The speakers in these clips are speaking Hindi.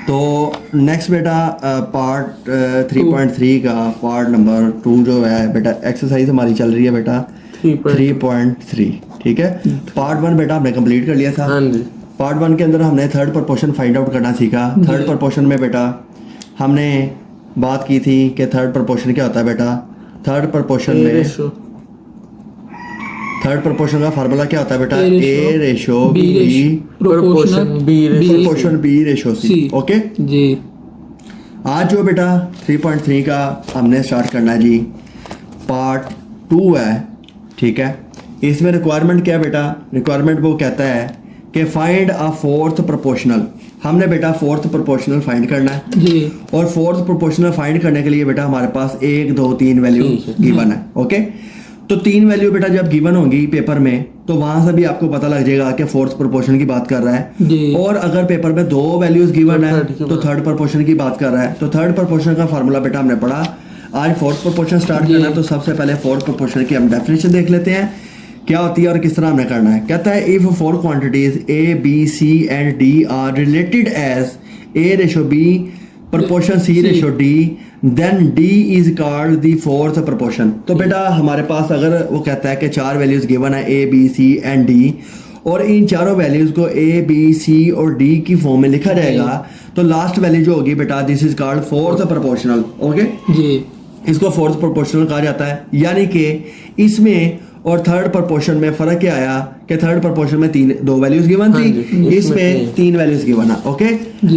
तो नेक्स्ट बेटा पार्ट 3.3 का पार्ट नंबर 2 जो है बेटा, एक्सरसाइज हमारी चल रही है बेटा 3.3, ठीक है। पार्ट 1 बेटा हमने कंप्लीट कर लिया था। हाँ जी। पार्ट 1 के अंदर हमने थर्ड प्रपोर्शन फाइंड आउट करना सीखा। थर्ड प्रपोर्शन में बेटा हमने बात की थी कि थर्ड प्रपोर्शन क्या होता है बेटा। थर्ड प्रपोर्शन का फार्मूला क्या होता है बेटा, A ratio B proportion B ratio C. Okay जी। आज जो बेटा 3.3 का हमने स्टार्ट करना है जी, पार्ट 2 है, ठीक है। इसमें रिक्वायरमेंट क्या है बेटा, रिक्वायरमेंट वो कहता है कि फाइंड अ फोर्थ प्रोपोर्शनल। हमने बेटा फोर्थ प्रोपोर्शनल फाइंड करना है जी। और फोर्थ प्रोपोर्शनल फाइंड करने के लिए बेटा हमारे पास 1 2 3 वैल्यू गिवन है। ओके, तो 3 वैल्यू बेटा जब गिवन होंगी पेपर में तो वहां से भी आपको पता लग जाएगा कि फोर्थ प्रोपोर्शन की बात कर रहा है। और अगर पेपर में 2 वैल्यूज गिवन है तो थर्ड प्रोपोर्शन की बात कर रहा है। तो थर्ड प्रोपोर्शन का फार्मूला बेटा हमने पढ़ा। आज फोर्थ प्रोपोर्शन स्टार्ट करना है, तो सबसे पहले फोर्थ प्रोपोर्शन की हम डेफिनेशन देख लेते हैं क्या होती है और किस तरह हमने करना है। कहता है if 4 quantities A B C and D are related as A ratio B proportion C ratio D, then D is called the fourth proportion। तो बेटा हमारे पास अगर वो कहता है कि 4 वैल्यूज गिवन है A B C and D और इन चारों वैल्यूज को A B C और D की फॉर्म में लिखा जाएगा, तो लास्ट वैल्यू जो होगी बेटा this is called fourth proportional. Okay जी, इसको फोर्थ प्रोपोर्शनल कहा जाता है। यानी कि इसमें और थर्ड प्रोपोर्शन में फर्क क्या आया कि थर्ड प्रोपोर्शन में 2 वैल्यूज गिवन थी, इसमें 3 वैल्यूज गिवन है। ओके,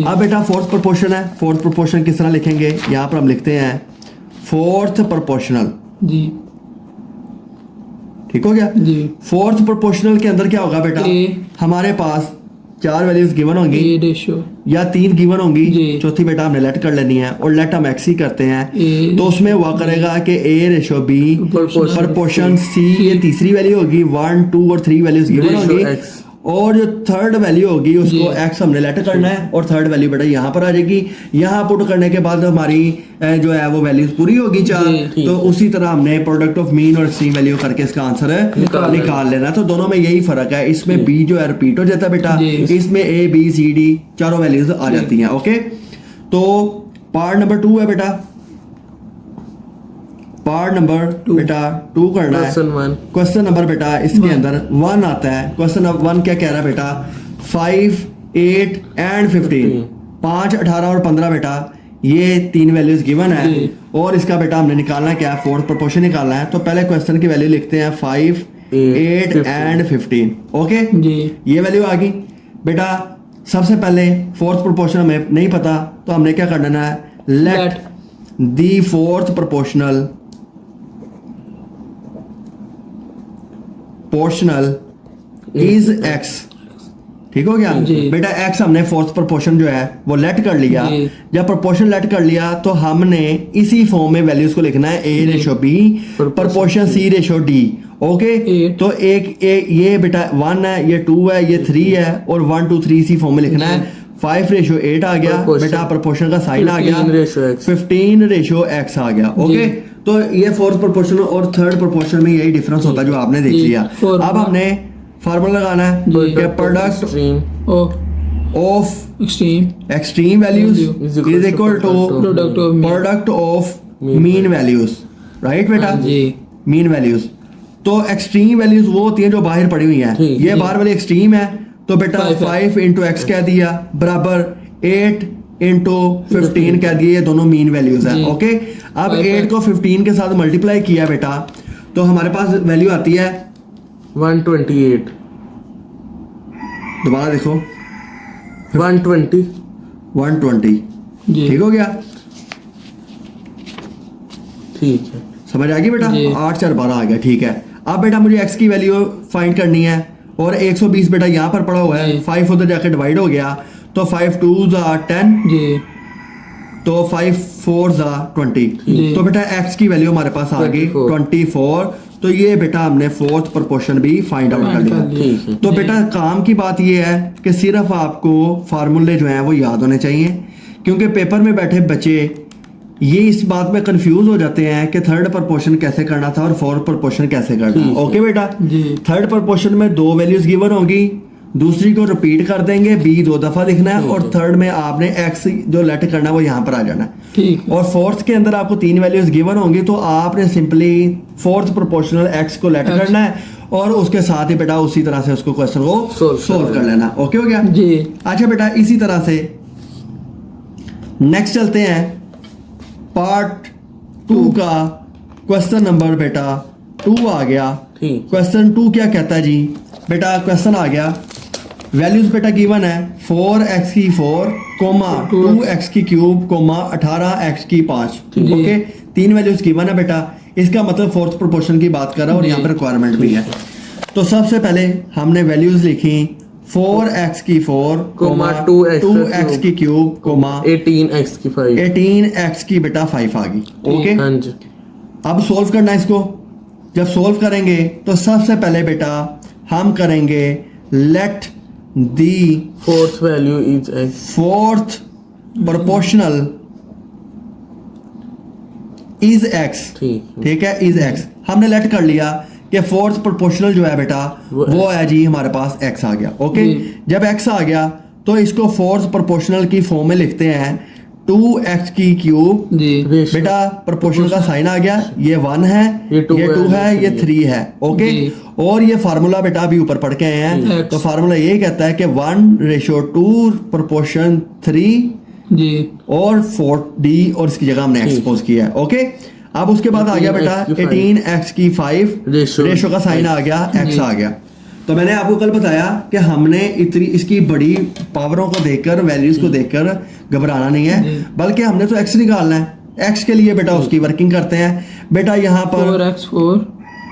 अब बेटा फोर्थ प्रोपोर्शन है। फोर्थ प्रोपोर्शन किस तरह लिखेंगे, यहाँ पर हम लिखते हैं फोर्थ प्रोपोर्शनल जी, ठीक हो गया जी। फोर्थ प्रोपोर्शनल के अंदर क्या होगा बेटा, हमारे पास 4 वैल्यूज गिवन होंगी या 3 गिवन होंगी, चौथी बेटा हमने लेट कर लेनी है और लेट हम एक्स ही करते हैं। तो उसमें हुआ करेगा कि ए रेशो बी प्रोपोर्शन सी, ये तीसरी वैल्यू होगी, 1 2 और 3 वैल्यूज गिवन होंगी और जो थर्ड वैल्यू होगी उसको एक्स हमने लेट करना है और थर्ड वैल्यू बेटा यहाँ पर आ जाएगी। यहाँ पुट करने के बाद हमारी जो है वो वैल्यूज पूरी होगी 4, तो उसी तरह हमने प्रोडक्ट ऑफ मीन और एक्सट्रीम वैल्यू करके इसका आंसर निकाल लेना। तो दोनों में यही फर्क है, इसमें बी जो है रिपीट हो जाता है बेटा, इसमें ए बी सी डी चारों वैल्यूज आ जाती हैं। ओके, तो पार्ट नंबर 2 है बेटा, पार्ट नंबर बेटा 2 करना है। क्वेश्चन नंबर बेटा इसके अंदर 1 आता है। क्वेश्चन नंबर 1 क्या कह रहा है बेटा, 5 8 एंड 15, 5 18 और 15 बेटा ये 3 वैल्यूज गिवन है और इसका बेटा हमने निकालना है क्या, फोर्थ प्रोपोर्शन निकालना है। तो पहले क्वेश्चन की वैल्यू लिखते हैं 5 8 एंड 15। ओके जी, ये वैल्यू आ गई बेटा। सबसे पहले फोर्थ प्रोपोर्शन हमें नहीं पता तो हमने क्या करना है, let the fourth proportional पोर्शनल is x. ठीक हो गया बेटा, एक्स हमने फोर्थ प्रोपोर्शन जो है वो लेट कर लिया। जब प्रोपोर्शन लेट कर लिया तो हमने इसी फॉर्म में वैल्यूज को लिखना है, ए रेशो बी प्रोपोर्शन सी रेशो डी। ओके, तो एक ये बेटा 1 है, ये 2 है, ये 3 है और 1 2 3 इसी फॉर्म में लिखना है। 5 रेशो 8 आ गया बेटा, प्रोपोर्शन का साइन आ गया, 15 रेशो एक्स आ गया। ओके, तो ये फोर्थ प्रोपोर्शन और थर्ड प्रोपोर्शन में यही डिफरेंस होता है जो आपने देख लिया। अब हमने फार्मूला लगाना है कि product of extreme values is equal to product of mean values. Right बेटा, मीन वैल्यूज। तो एक्सट्रीम वैल्यूज वो होती हैं जो बाहर पड़ी हुई हैं, ये बाहर वाली एक्सट्रीम है। तो बेटा 5 इंटू एक्स कह दिया बराबर 8 इंटू 15 कह दिए, ये दोनों मीन वैल्यूज है। ओके, अब 8 को 15 के साथ मल्टीप्लाई किया बेटा तो हमारे पास वैल्यू आती है 128। दोबारा देखो 120। ठीक हो गया, ठीक है, समझ आ गई बेटा। 8 4 12 आ गया, ठीक है। अब बेटा मुझे x की वैल्यू फाइंड करनी है और 120 बेटा यहाँ पर पड़ा हुआ है, 5 उधर जाकर डिवाइड हो गया तो 5 2s are 10 तो 5 4s are 20। तो बेटा x की वैल्यू हमारे पास आ गई 24। तो ये बेटा हमने फोर्थ प्रोपोर्शन भी फाइंड आउट कर लिया। तो बेटा काम की बात ये है कि सिर्फ आपको फार्मूले जो हैं वो याद होने चाहिए, क्योंकि पेपर में बैठे बच्चे ये इस बात में कंफ्यूज हो जाते हैं कि थर्ड प्रोपोर्शन कैसे करना था और फोर्थ प्रोपोर्शन कैसे करना। ओके बेटा, थर्ड प्रोपोर्शन में 2 वैल्यूज गिवन होगी, दूसरी को रिपीट कर देंगे, बी 2 दफा लिखना है, ठीक और है। थर्ड में आपने एक्स जो लेट करना है वो यहाँ पर आ जाना है। ठीक है। और फोर्थ के अंदर आपको 3 वैल्यूज गिवन होंगी, तो आपने सिंपली फोर्थ प्रोपोर्शनल एक्स को लेट करना है और उसके साथ ही बेटा उसी तरह से उसको क्वेश्चन को सोल्व कर लेना। ओके हो गया जी। अच्छा बेटा, इसी तरह से नेक्स्ट चलते हैं पार्ट 2 का क्वेश्चन नंबर बेटा 2 आ गया। ठीक। क्वेश्चन 2 क्या कहता है जी बेटा, क्वेश्चन आ गया, वैल्यूज बेटा गिवन है 4x की 4 कोमा 2x की क्यूब कोमा 18x की 5। जी। ओके, 3 वैल्यूज गिवन है बेटा, इसका मतलब फोर्थ प्रोपोर्शन की बात कर रहा है और जी। यहाँ पर रिक्वायरमेंट भी है। तो सबसे पहले हमने वैल्यूज लिखी 4x की 4 कोमा 2x की क्यूब कोमा 18x की 5। 18x की बेटा 5 आ गई। ओके, हाँ जी। अब सोल्व करना है इसको। जब सोल्व करेंगे तो सबसे पहले बेटा हम करेंगे let the fourth value is x। Fourth proportional is x. ठीक है, इज एक्स हमने लेट कर लिया कि फोर्थ प्रोपोर्शनल जो है बेटा वो है जी हमारे पास एक्स आ गया। ओके, जी। जब एक्स आ गया तो इसको फोर्थ प्रोपोर्शनल की फॉर्म में लिखते हैं 2x की क्यूब। जी। बेटा प्रोपोर्शनल का साइन आ गया, ये 1 है, ये 2 ये 2 है, ये 3 है। ओके, जी। और ये फार्मूला बेटा अभी ऊपर पढ़ के आए हैं, X। तो फार्मूला ये कहता है कि 1:2 प्रोपोर्शन 3 जी। और 4D और इसकी जगह हमने एक्सपोज किया है। ओके, अब उसके बाद आ गया बेटा 18x की 5 रेशो का साइन आ गया, x आ गया। तो मैंने आपको कल बताया कि हमने इतनी इसकी बड़ी पावरों को देखकर, वैल्यूज को देखकर घबराना नहीं है, बल्कि हमने तो x निकालना है। x के लिए बेटा उसकी वर्किंग करते हैं। बेटा यहाँ पर 4x4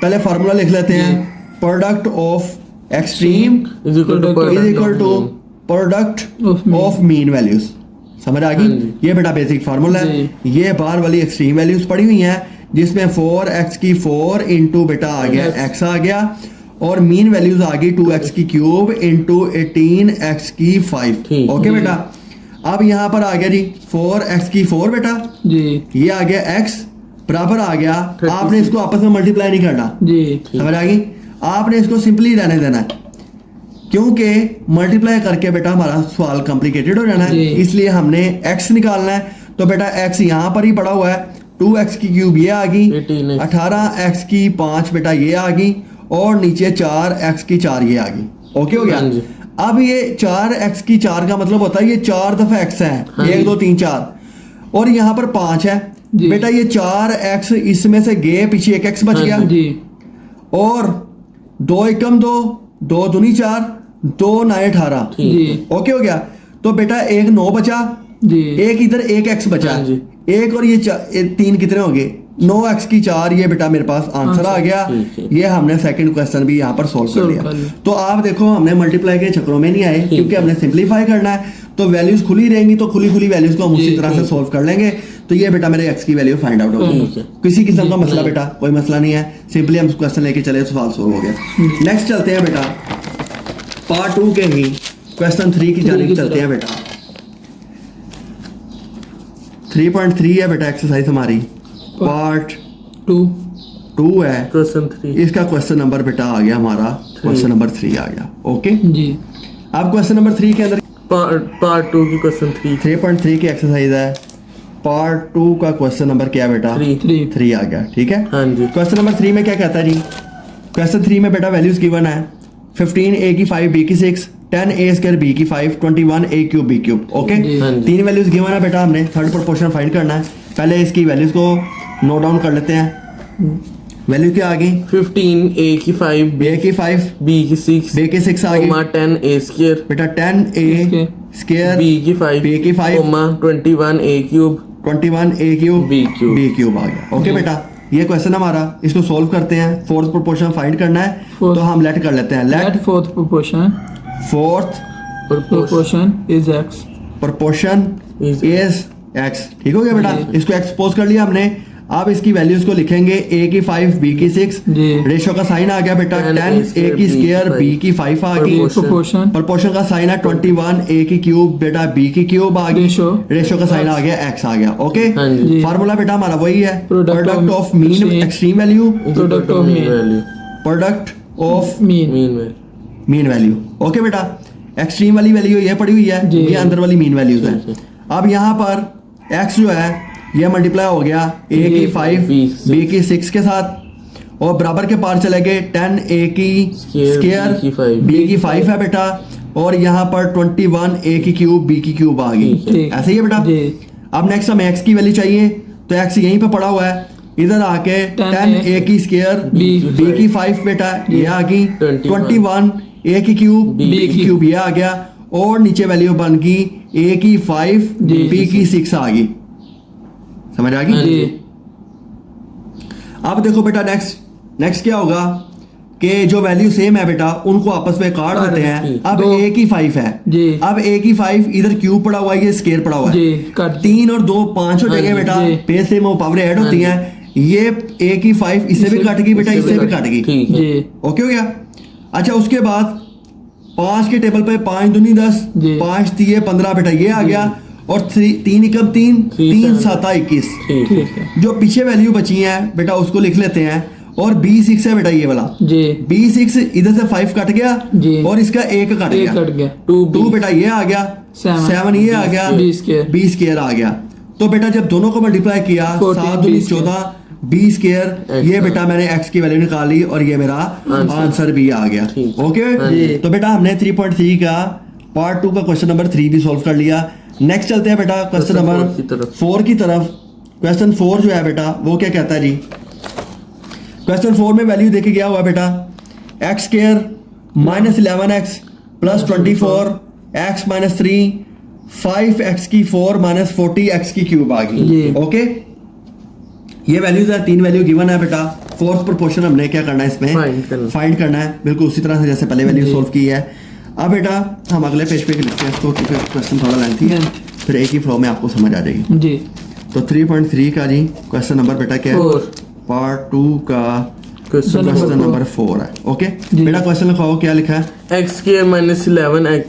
पहले फार्मूला लिख लेते हैं, product of extreme is equal to product of mean values. समझ आ गई? ये बेटा बेसिक फार्मूला है। ये बाहर वाली एक्सट्रीम वैल्यूज पड़ी हुई हैं, जिसमें 4x की 4 इंटू बेटा आ गया x आ गया, और मीन वैल्यूज आ गई 2x की क्यूब इंटू 18x की 5। ओके बेटा, अब यहाँ पर आ गया जी 4x की 4 बेटा, जी। ये आ गया x बराबर आ गया। आपने इसको आपस में मल्टीप्लाई नहीं करना, जी। समझ आ गई? आपने इसको सिंपली रहने देना है, क्योंकि मल्टीप्लाई करके बेटा हमारा सवाल कॉम्प्लिकेटेड हो जाना है, इसलिए हमने x निकालना है। तो बेटा x यहाँ पर ही पड़ा हुआ है, 2x की क्यूब ये आ गई, 18x की 5 बेटा ये आ गई, और नीचे 4x की 4 ये आ गई। ओके हो गया? अब ये 4x की 4 का मतलब होता है ये 4 दफा x है, 1 2 3 4, और यहाँ पर 5 है बेटा। ये 4x इसमें से गए पीछे एक x बच गया, जी। और 2 एकम 2, 2 दूनी 4, 2 9 18। जी। ओके हो गया? तो बेटा एक 9 बचा, जी। एक इधर एक x बचा, एक और ये 3 कितने हो गए? 9x की 4। ये बेटा मेरे पास आंसर आ गया। ये हमने सेकंड क्वेश्चन भी यहाँ पर सोल्व कर लिया। तो आप देखो हमने मल्टीप्लाई के चक्रों में नहीं आए, क्योंकि हमने सिंपलीफाई करना है, तो वैल्यूज खुली रहेंगी, तो खुली खुली वैल्यूज को हम उसी तरह से सोल्व कर लेंगे। तो ये बेटा मेरे x की वैल्यू फाइंड आउट होगी। किसी किस्म का मसला बेटा कोई मसला नहीं है, सिंपली हम क्वेश्चन लेके चले, सवाल सोल्व हो गया। नेक्स्ट चलते हैं बेटा पार्ट 2 के ही क्वेश्चन 3 की जानिब चलते हैं बेटा। 3.3 है बेटा एक्सरसाइज हमारी, पार्ट 2 है, क्वेश्चन 3। इसका क्वेश्चन नंबर बेटा आ गया हमारा, क्वेश्चन नंबर 3 आ गया। ओके जी। अब क्वेश्चन नंबर 3 के अंदर पार्ट 2 की क्वेश्चन 3.3 की एक्सरसाइज है। पार्ट 2 का क्वेश्चन नंबर क्या है बेटा? 3 आ गया। ठीक है, हाँ जी। क्वेश्चन नंबर 3 में क्या कहता है जी? क्वेश्चन 3 में बेटा वैल्यूज गिवन है 15a की 5b की 6 10a स्क्वायर b की 5 21a cube b cube. Okay, 3 values given है बेटा, हमने थर्ड प्रोपोर्शन फाइंड करना है। पहले इसकी वैल्यूज को नोट डाउन कर लेते हैं। वैल्यू क्या आ गई? 15a की 5 a की 5 b की 6 b की 6 आ गई 10a स्क्वायर बेटा, 10a स्क्वायर b की 5 b की 5 21a cube 21a cube b cube b cube आ गया। ओके बेटा, ये क्वेश्चन हमारा, इसको सोल्व करते हैं। फोर्थ प्रोपोर्शन फाइंड करना है, तो हम लेट कर लेते हैं। Let fourth proportion is x proportion is x। ठीक हो गया बेटा, इसको एक्सपोज कर लिया हमने। अब इसकी वैल्यूज को लिखेंगे, a की 5 b की 6, रेशो का साइन आ गया बेटा 10a की स्क्वायर b की 5 आ गई, प्रोपोर्शन का साइन है 21a की क्यूब बेटा b की क्यूब आ गई, रेशो का साइन आ गया x आ गया। ओके, फार्मूला बेटा हमारा वही है, product of mean extreme value, product of mean value. Okay, okay बेटा, एक्सट्रीम वाली वैल्यू ये पड़ी हुई है, जी। ये अंदर वाली मीन वैल्यूज है। अब यहाँ पर x जो है ये मल्टीप्लाई हो गया a की 5 b की 6 के साथ और बराबर के पार चले गए 10 a की स्क्वायर b की 5 है बेटा और यहाँ पर 21 a की क्यूब b की क्यूब आ गई। ठीक। ऐसे ही है बेटा। जी। अब नेक्स्ट हमें x की वैल्यू चाहिए तो x यहीं पे पड़ा हुआ है, इधर आके 10 a की स्क्वायर b की 5 बेटा ये आ गई, 21 a की क्यूब b की क्यूब ये आ गया और नीचे वैल्यू बन गई a की 5 b की 6 आ गई। समझ आ गई? जी। अब देखो बेटा नेक्स्ट क्या होगा कि जो वैल्यू सेम है बेटा उनको आपस में काट देते हैं। अब दो। a की 5 है, जी। अब a की 5 इधर क्यूब पड़ा हुआ है, ये स्क्वायर पड़ा हुआ है, जी, कर 3 और 2 5 हो जाएंगे बेटा, जी। पे से वो पावर ऐड होती हैं, ये a की 5 इससे भी कट गई बेटा, इससे भी कट गई। ठीक है। जी। ओके हो गया। अच्छा उसके बाद 5 के टेबल पे 5 दूनी 10, जी। 5 3 15 बेटा ये आ गया और 3 एकम 3 3 7 21। ठीक ठीक है। जो पीछे वैल्यू बची है बेटा उसको लिख लेते हैं और B6 है बेटा ये वाला, जी। B6 इधर से 5 कट गया जी। और इसका 1 कट एक गया, कट गया 2 बेटा ये आ गया, 7 ये आ गया, B square। B स्क्वायर आ गया। तो बेटा जब दोनों को मल्टीप्लाई किया 14 7 दूनी B square। 14 B स्क्वायर, ये बेटा मैंने x की वैल्यू निकाली और ये मेरा आंसर भी आ गया। ठीक। ओके, तो बेटा हमने 3.3 का पार्ट 2 का क्वेश्चन नंबर 3 भी सॉल्व कर लिया। नेक्स्ट चलते हैं बेटा क्वेश्चन Question नंबर 4 की तरफ। 4 की तरफ। क्वेश्चन 4 जो है बेटा वो क्या कहता है जी, क्वेश्चन 4 में वैल्यू देके गया हुआ है बेटा x square minus 11x plus 24 x minus 3 5x की 4 माइनस 40x की क्यूब आ जी। गई। ओके, ये वैल्यूज है, 3 वैल्यू गिवन है बेटा। फोर्थ प्रोपोर्शन हमने क्या करना है इसमें फाइंड करना है, बिल्कुल उसी तरह से जैसे पहले वैल्यू जी। सोल्व की है। अब बेटा हम अगले पेज पे लिखते हैं इसको क्योंकि क्वेश्चन थोड़ा लेंथी है, फिर एक ही फ्लो में आपको समझ आ जाएगी। जी। तो 3.3 का जी क्वेश्चन नंबर बेटा क्या है, 4 पार्ट 2 का क्वेश्चन क्वेश्चन नंबर 4 है। ओके जी। बेटा क्वेश्चन लिखाओ, क्या लिखा है, X square minus 11x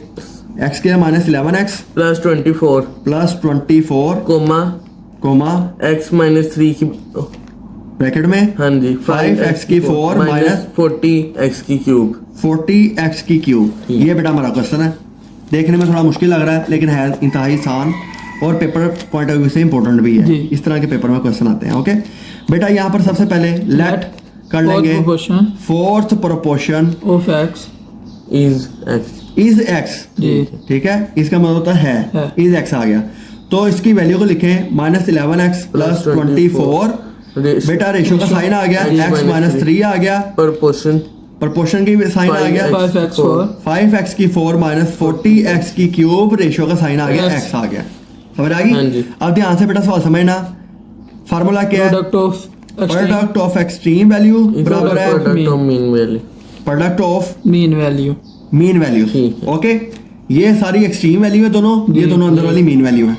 X square minus 11x plus 24 plus 24 comma X minus 3 की ब्रैकेट में हाँ जी 5x की 4 माइनस 40x की क्यूब 40x की क्यूब। ठीक। ये बेटा हमारा क्वेश्चन है, देखने में थोड़ा मुश्किल लग रहा है लेकिन है इंतहाई आसान और पेपर पॉइंट ऑफ व्यू से इंपॉर्टेंट भी है। जी। इस तरह के पेपर में क्वेश्चन आते हैं। ओके बेटा यहाँ पर सबसे पहले लेट कर लेंगे proportion fourth proportion of X is X is X. जी। ठीक है, इसका मतलब होता है है। इज एक्स आ गया, तो इसकी वैल्यू को लिखें माइनस 11x प्लस 24 बेटा रेशियो का साइन आ गया, x माइनस 3 आ गया, प्रोपोर्शन प्रोपोर्शन की साइन आ गया 5x4 5x की 4 माइनस 40x की क्यूब, रेशियो का साइन आ गया, Yes. x आ गया। समझ आ हाँ गई? जी। अब ध्यान से बेटा सवाल समझना, फार्मूला क्या है, product of product of extreme value बराबर है product of mean value product of mean value. Mean value. ठीक है। ओके, ये सारी एक्सट्रीम वैल्यू है दोनों, ये दोनों अंदर वाली मीन वैल्यू है।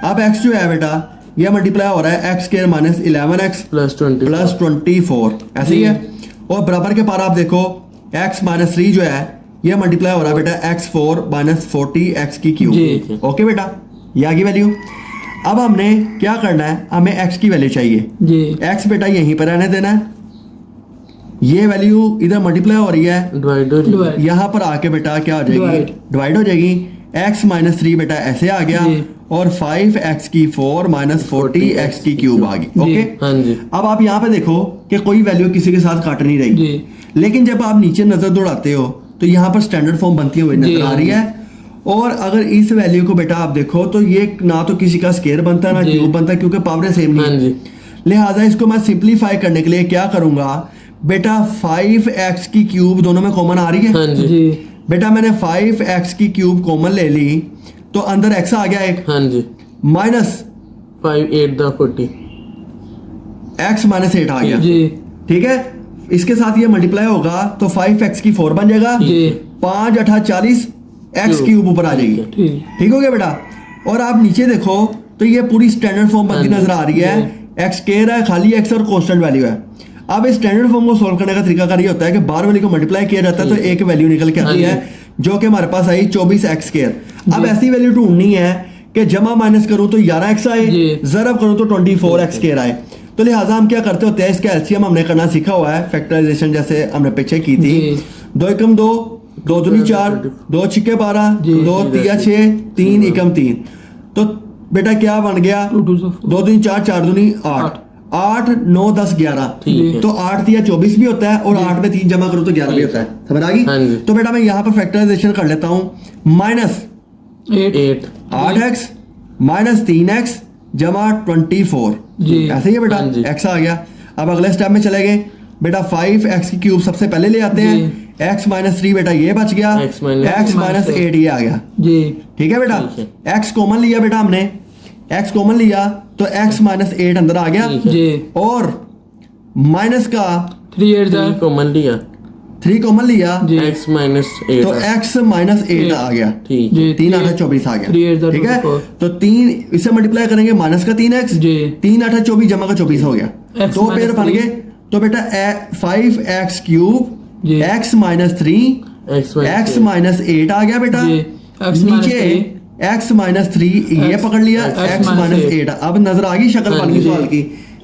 अब x जो है बेटा ये मल्टीप्लाई हो रहा है X square minus 11x plus 20 plus 24 ऐसे ही है, और बराबर के पार आप देखो x माइनस 3 जो है ये मल्टीप्लाई हो रहा है बेटा x4 माइनस 40x की जी। क्यूब। ओके बेटा, ये आ गई वैल्यू। अब हमने क्या करना है, हमें x की वैल्यू चाहिए, जी। x बेटा यहीं पर रहने देना है, ये वैल्यू इधर मल्टीप्लाई हो रही है, डिवाइड हो रही है। यहाँ पर आके बेटा क्या हो जाएगी, Divide। डिवाइड हो जाएगी, x माइनस 3 बेटा ऐसे आ गया जी। और 5x की 4 माइनस 40x की क्यूब आ गई। जी। ओके, हाँ जी अब आप यहाँ पे देखो कि कोई वैल्यू किसी के साथ काट नहीं रही, जी। लेकिन जब आप नीचे नजर दौड़ाते हो तो यहाँ पर स्टैंडर्ड फॉर्म बनती हुई जी। नजर आ रही है, और अगर इस वैल्यू को बेटा आप देखो तो ये ना तो किसी का स्केयर बनता है ना जी। क्यूब बनता है, क्योंकि पावर सेम नहीं हाँ है। जी लिहाजा इसको मैं सिंप्लीफाई करने के लिए क्या करूंगा बेटा, 5x की क्यूब दोनों में कॉमन आ रही है, हाँ जी जी। बेटा मैंने 5x की क्यूब कॉमन ले ली तो अंदर x आ गया एक, हाँ जी माइनस 5 8 द 40 x माइनस 8 आ गया। जी। ठीक है, इसके साथ ये मल्टीप्लाई होगा तो 5x की 4 बन जाएगा, जी। 5 8 40 x क्यूब ऊपर आ जाएगी। ठीक। ठीक हो गया बेटा, और आप नीचे देखो तो ये पूरी स्टैंडर्ड फॉर्म बनती हाँ जी। नजर आ रही है, x स्क्वायर है, खाली x और कांस्टेंट वैल्यू है। अब इस स्टैंडर्ड फॉर्म को सॉल्व करने का तरीका ये होता है कि बार वाली को मल्टीप्लाई किया जाता है तो एक वैल्यू निकल के आती हाँ है जो कि हमारे पास आई 24x स्क्वायर। अब ऐसी वैल्यू ढूंढनी है कि जमा माइनस करूं तो 11x आए, जी। जरब करूं तो 24x स्क्वायर आए। तो लिहाजा हम क्या करते होते हैं, इसका एलसीएम हमने करना सीखा हुआ है, फैक्टराइजेशन जैसे हमने पीछे की थी। जी। 2 एकम 2 2 दूनी 4, 2 छिक्के 12, जी, 2 तिया 6, 3 एकम 3। तो बेटा क्या बन गया? 2 2 4 2 दूनी 4, 4 दूनी 8, 8 9 10 11। ठीक है। तो 8 तिया 24 भी होता है और 8 में 3 जमा करो तो 11 भी होता है। समझ आ हाँ जी। गई? तो बेटा मैं यहाँ पर फैक्टराइजेशन कर लेता हूँ। माइनस 8 8 8x माइनस 3x जमा 24। जी। ऐसे ही है बेटा, हाँ जी। x आ गया। अब अगले स्टेप में चले गए बेटा, 5x की क्यूब सबसे पहले ले आते हैं। x माइनस 3 बेटा ये बच गया, X minus- x माइनस 8 ये आ गया। जी ठीक है बेटा, ठीक x कॉमन लिया बेटा हमने, x कॉमन लिया तो x माइनस 8 अंदर आ गया ठीक है। जी और माइनस का 3 8 3 कॉमन लिया 3 कॉमन लिया जी x माइनस 8 तो x माइनस 8 आ गया। ठीक है। जी 3 8 24 आ 3 गया। 8 ठीक है, 24 तो 3 इससे मल्टीप्लाई करेंगे माइनस का 3x, जी 3 8 24 जमा का 24 हो गया। X दो पेयर minus बन 3 गए तो बेटा 5x क्यूब जी x माइनस 3 x माइनस 8 आ गया बेटा। जी x minus नीचे x माइनस 3 ये X- पकड़ लिया, X x minus माइनस 8। अब नजर आ गई शक्ल हाँ बन गई जी। सवाल की।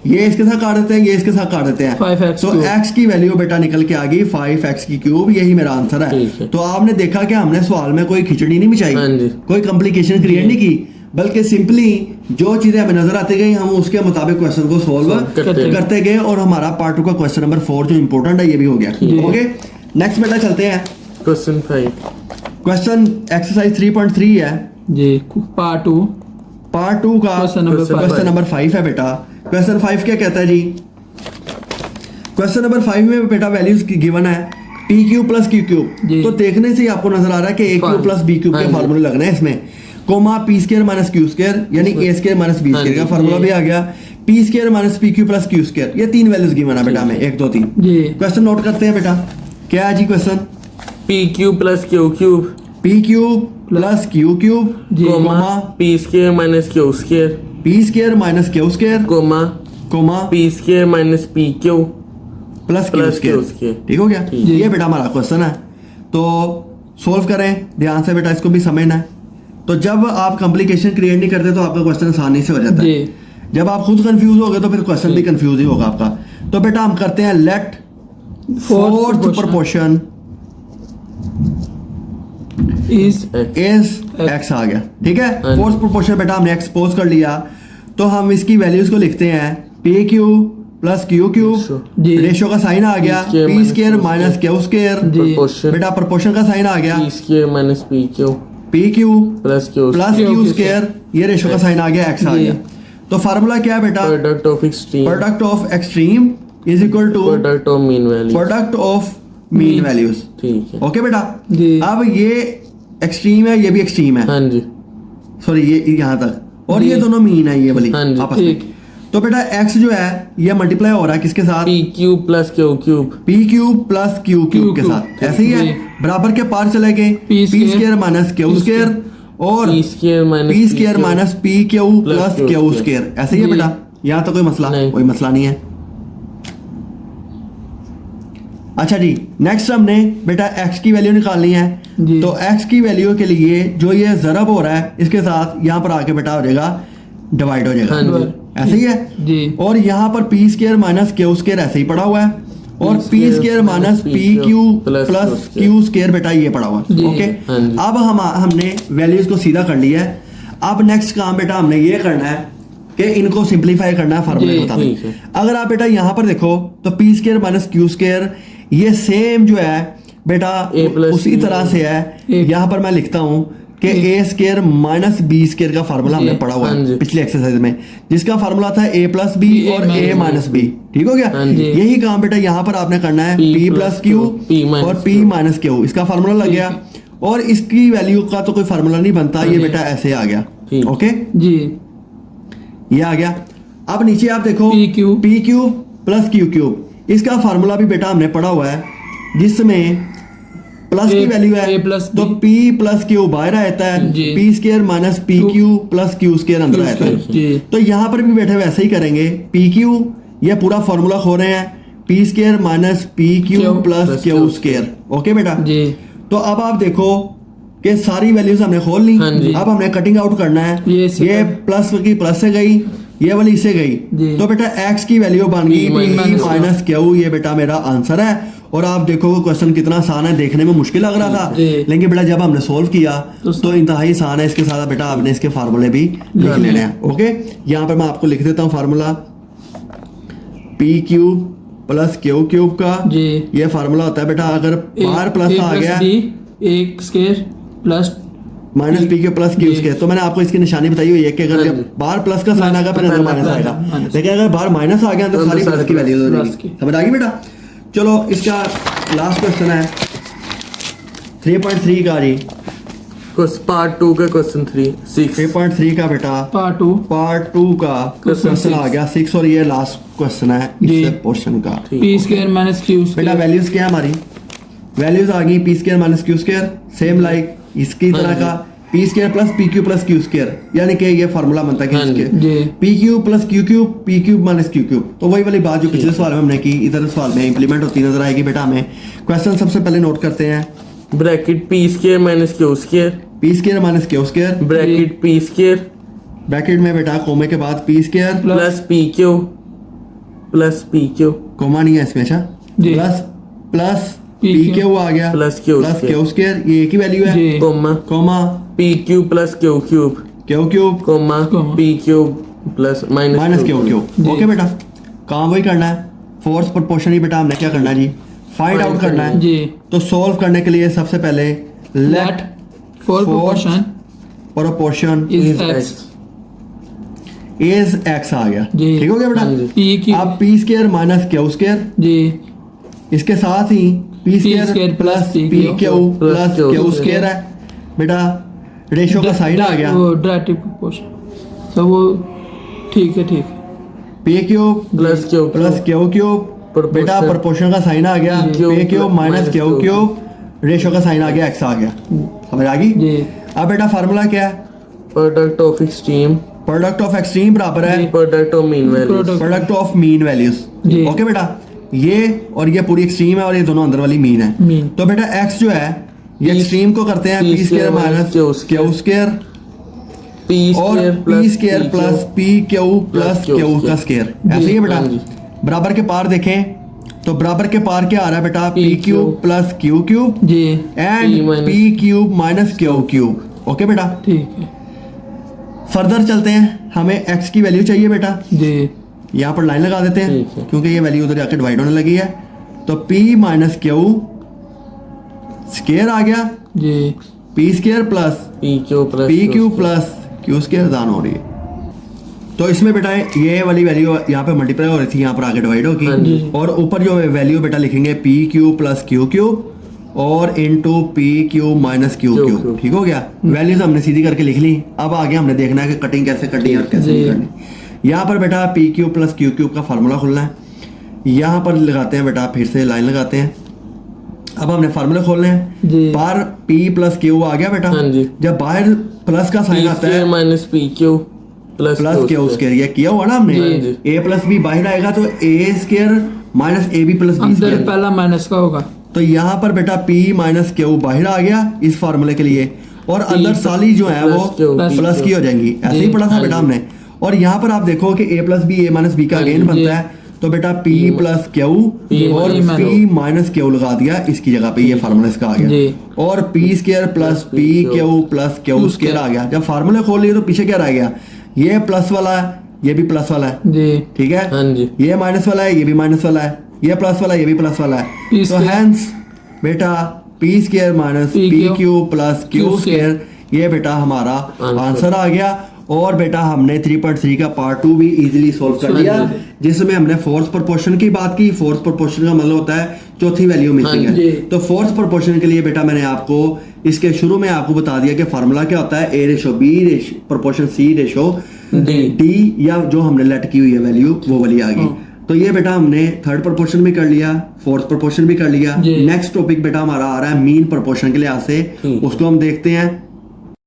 ये इसके साथ काट देते हैं, ये इसके साथ काट देते हैं। 5x तो क्यूब। x की वैल्यू बेटा निकल के आ गई 5x की क्यूब। यही मेरा आंसर ठीक है। है। तो आपने देखा कि हमने सवाल में कोई खिचड़ी नहीं मचाई, हाँ जी। कोई कॉम्प्लिकेशन क्रिएट नहीं की, बल्कि सिंपली जो चीजें हमें नजर आती गई हम उसके मुताबिक क्वेश्चन को सोल्व करते करते गए और हमारा पार्ट 2 का क्वेश्चन नंबर 4 जो इंपॉर्टेंट है ये भी हो गया। ठीक। ओके, नेक्स्ट बेटा चलते हैं। क्वेश्चन 5 क्वेश्चन एक्सरसाइज 3.3 है, जी पार्ट 2 पार्ट 2 का question number Question 5 question number 5 है बेटा। क्वेश्चन 5 क्या कहता है जी? क्वेश्चन नंबर 5 में बेटा वैल्यूज गिवन है P cube plus Q cube. जी। तो देखने से ही आपको नजर आ रहा है कि A cube plus B cube हाँ के जी। फार्मूले लगने हैं इसमें। Comma P square minus Q square यानी ए स्केयर माइनस बी हाँ स्केयर का जी। फार्मूला भी आ गया। P square minus P Q plus Q square, ये 3 वैल्यूज गिवन है बेटा हमें, 1 2 3। जी क्वेश्चन नोट करते हैं बेटा। क्या है जी question? p cube plus q cube P cube plus Q cube जी। Comma p square minus q square P square minus Q square comma comma p square minus p Q plus Q plus square. Q square. ठीक हो गया? ठीक। ये बेटा हमारा क्वेश्चन है। तो सोल्व करें ध्यान से बेटा, इसको भी समझना है। तो जब आप कॉम्प्लिकेशन क्रिएट नहीं करते तो आपका क्वेश्चन आसानी से हो जाता है। जी जब आप खुद कंफ्यूज हो गए तो फिर क्वेश्चन भी कंफ्यूज ही होगा आपका। तो बेटा हम करते हैं let fourth proportion is is X आ गया। ठीक है, हाँ। फोर्थ प्रोपोर्शन बेटा हमने एक्सपोज कर लिया। तो हम इसकी वैल्यूज को लिखते हैं P Q plus Q cube, जी रेशियो का साइन आ गया, P P square minus Q square, जी प्रोपोर्शन बेटा प्रोपोर्शन का साइन आ गया, p square minus p Q P Q plus q plus Q Q square, ये रेशियो का साइन आ गया, एक्स आ जी। गया। तो फार्मूला क्या है बेटा? Product of extreme product of extreme is equal to product of mean value product of mean values. ठीक है। ओके बेटा, जी अब ये एक्सट्रीम है, ये भी एक्सट्रीम है, हाँ जी सॉरी ये यहाँ तक, और जी। ये दोनों मीन है ये वाली हाँ जी। आपस में। ठीक। तो बेटा x जो है ये मल्टीप्लाई हो रहा है किसके साथ? p cube plus q cube p cube plus Q cube के क्यूब। साथ। ऐसे ही है, जी। बराबर के पार चले गए, P p square square minus Q square और p square minus p square minus p Q plus Q Q square. Square. ऐसे ही है जी। बेटा, यहाँ तो कोई मसला नहीं। कोई मसला नहीं है। अच्छा जी, नेक्स्ट हमने बेटा x की वैल्यू निकालनी है। जी। तो x की वैल्यू के लिए जो ये ज़रब हो रहा है इसके साथ यहाँ पर आके बेटा हो जाएगा डिवाइड हो जाएगा। हाँ जी। ऐसे ही है। जी और यहाँ पर P square minus Q square ऐसे ही पड़ा हुआ है और P square square minus minus P PQ Q plus plus Q square। Q square बेटा ये पड़ा हुआ है। जी। ओके, हाँ जी। अब हमने वैल्यूज को सीधा कर लिया है। अब नेक्स्ट काम बेटा हमने ये करना है कि इनको सिंप्लीफाई करना है फार्मूले जी, के मुताबिक। ठीक है। अगर आप बेटा यहाँ पर देखो तो P square minus Q square ये सेम जो है बेटा A plus उसी B तरह से है। एक। यहाँ पर मैं लिखता हूँ कि ए स्केयर माइनस बी स्केयर का फार्मूला हमने जी, पढ़ा हुआ हाँ है जी। पिछले एक्सरसाइज में, जिसका फार्मूला था ए प्लस बी A और ए minus माइनस बी। ठीक हो गया? हाँ जी। यही काम बेटा यहाँ पर आपने करना है, P P plus plus Q Q, P minus और P Q। माइनस क्यू, इसका फार्मूला लग गया। और इसकी वैल्यू का तो कोई फार्मूला नहीं बनता, ये जी। बेटा ऐसे आ गया। ठीक। ओके, जी ये आ गया। अब नीचे आप देखो P cube. P cube plus Q cube, इसका फार्मूला भी बेटा हमने पढ़ा हुआ है, जिसमें प्लस की A- वैल्यू है A plus तो B। पी प्लस क्यू बाहर आता है, जी। P square minus P Q plus Q square अंदर Q आता है। स्क्वायर, जी तो यहाँ पर भी बैठे वैसे ही करेंगे, पी क्यू ये पूरा फॉर्मूला खो रहे हैं, P square minus P Q Q plus plus Q Q square. Okay बेटा, जी तो अब आप देखो कि सारी वैल्यूज हमने खोल ली। हाँ जी। अब हमने कटिंग आउट करना है, ये से ये प्लस की प्लस से गई, ये वाली इससे जी। गई, तो बेटा x की वैल्यू बन गई P minus p minus Q, ये बेटा मेरा आंसर है। और आप देखो क्वेश्चन कितना आसान है, देखने में मुश्किल लग रहा था, जी। लेकिन बेटा जब हमने सोल्व किया तो इंतहाई आसान है। इसके साथ बेटा आपने इसके फार्मूले भी लिख लेने हैं। ओके, यहाँ पर मैं आपको लिख देता हूँ formula, P cube plus Q cube का जी ये फार्मूला होता है बेटा, अगर बाहर प्लस आ गया एक square plus minus P Q plus Q square, तो मैंने आपको इसकी निशानी बताई हुई है कि अगर जब बाहर प्लस का साइन आएगा फिर अंदर माइनस आएगा, लेकिन अगर बाहर माइनस आ गया तो सारी प्लस की वैल्यू हो जाएगी। समझ आ गई बेटा? चलो इसका लास्ट क्वेश्चन है 3.3 का जी, पार्ट 2 का क्वेश्चन 6 3.3 का बेटा पार्ट टू का क्वेश्चन आ गया 6 और ये लास्ट क्वेश्चन है इस पोर्शन का। पी स्केयर माइनस क्यू बेटा स्केयर वैल्यूज क्या है हमारी? वैल्यूज आ गई P square minus Q square, same like इसकी तरह का P square plus P Q plus Q square, यानी कि ये फार्मूला बनता है कि इसके G P cube plus Q cube P cube minus Q cube. तो वही वाली बात जो पिछले सवाल में हमने की, इधर सवाल में इंप्लीमेंट होती नजर आएगी बेटा हमें। क्वेश्चन सबसे पहले नोट करते हैं, bracket P square minus Q square, P square minus Q square, bracket P square bracket में बेटा कोमे के बाद P square plus P Q comma नहीं है इसमें, अच्छा जी। प्लस पी क्यू आ गया प्लस क्यू स्क्वायर, ये एक ही वैल्यू है, जी comma P cube plus Q cube Q cube comma P cube plus minus Q cube. जी। ओके बेटा, काम वही करना है, फोर्स प्रोपोर्शन ही बेटा हमने क्या करना है जी, फाइंड आउट करना है। जी तो सॉल्व करने के लिए सबसे पहले let for proportion proportion is X is X आ गया, जी। ठीक हो गया हाँ जी। बेटा? पी क्यू अब P square minus Q square, जी इसके साथ ही P square square plus plus P Q plus Q Q square है बेटा, रेशो का साइन आ गया, वो डायरेक्टिव प्रोपोर्शन, तो वो ठीक है P cube plus Q plus Q cube Proportion. बेटा प्रोपोर्शन का साइन आ गया, Q P cube minus minus Q Q cube, ratio का साइन आ गया, एक्स आ गया। समझ आ गई? जी अब बेटा फार्मूला क्या है? Product of extreme product of extreme बराबर है product of mean value Product. Product of mean values. जी। ओके बेटा, ये और ये पूरी एक्सट्रीम है और ये दोनों अंदर वाली मीन है। मीन। तो बेटा एक्स जो है ये P- एक्सट्रीम को करते हैं P P square square minus Q Q square P और P square plus P Q plus Q Q का स्क्वायर, ऐसे ही है बेटा। हाँ जी। बराबर के पार देखें तो बराबर के पार क्या आ रहा है बेटा, P P cube plus Q cube जी and minus- P cube minus Q cube. Okay बेटा, ठीक है फर्दर चलते हैं, हमें एक्स की वैल्यू चाहिए बेटा, जी यहाँ पर लाइन लगा देते ठीक हैं है। क्योंकि ये वैल्यू उधर जाके डिवाइड होने लगी है। तो p माइनस क्यू स्क्वायर आ गया, जी p square plus P Q plus P Q plus Q square दान हो रही है। तो इसमें बेटा ये वाली वैल्यू यहाँ पे मल्टीप्लाई हो रही थी, यहाँ पर आगे डिवाइड हाँ जी। होगी और ऊपर जो वैल्यू बेटा लिखेंगे P Q plus Q cube और into P Q minus Q Q cube. cube। ठीक हो गया, वैल्यूज हमने सीधी करके लिख ली। अब आगे हमने देखना है कि कटिंग कैसे करनी है और कैसे नहीं जी। करनी। यहाँ पर बेटा P Q plus Q cube का फार्मूला खुलना है, यहाँ पर लगाते हैं बेटा, फिर से लाइन लगाते हैं। अब हमने फार्मूला खोलने हैं, जी बाहर p प्लस क्यू आ गया बेटा, हाँ जी। जब बाहर प्लस का साइन पी आता है square minus P Q plus plus Q square, ये किया हुआ ना हमने, जी। a प्लस बी बाहर आएगा तो a square minus A B plus B अंदर स्क्वायर। पहला माइनस का होगा, तो यहाँ पर बेटा p माइनस क्यू बाहर आ गया इस फार्मूले के लिए, और अंदर साली जो है वो प्लस Q, प्लस की हो जाएंगी। ऐसे ही जी, पढ़ा था हाँ बेटा जी। हमने। और यहाँ पर आप देखो कि a plus B A minus B का हाँ अगेन जी, बनता है, तो बेटा p प्लस क्यू P और minus p माइनस क्यू लगा दिया इसकी जगह पे, ये फार्मूला इसका आ गया। जी। और p square plus P Q plus Q square आ गया। जब फार्मूले खोल लिए तो पीछे क्या रह गया, ये प्लस वाला है, ये भी प्लस वाला है, जी ठीक है, हाँ जी। ये माइनस वाला है, ये भी माइनस वाला है, ये प्लस वाला है, ये भी प्लस वाला है। P तो square- हेंस बेटा P square minus P P Q Q plus Q Q square, ये बेटा हमारा आंसर। आंसर आ गया। और बेटा हमने 3.3 का पार्ट 2 भी इजीली सॉल्व कर लिया, जिसमें हमने फोर्थ प्रोपोर्शन की बात की। फोर्थ प्रोपोर्शन का मतलब होता है चौथी वैल्यू मिसिंग हाँ जी। है। तो फोर्थ प्रोपोर्शन के लिए बेटा मैंने आपको इसके शुरू में आपको बता दिया कि फार्मूला क्या होता है, ए रेशो बी रेशो प्रोपोर्शन सी रेशो डी, या जो हमने लेट की हुई है वैल्यू वो वाली आ गई। तो ये बेटा हमने थर्ड प्रोपोर्शन भी कर लिया, फोर्थ प्रोपोर्शन भी कर लिया। जी। नेक्स्ट टॉपिक बेटा हमारा आ रहा है मीन प्रोपोर्शन के लिहाज से, ठीक है। उसको हम देखते हैं।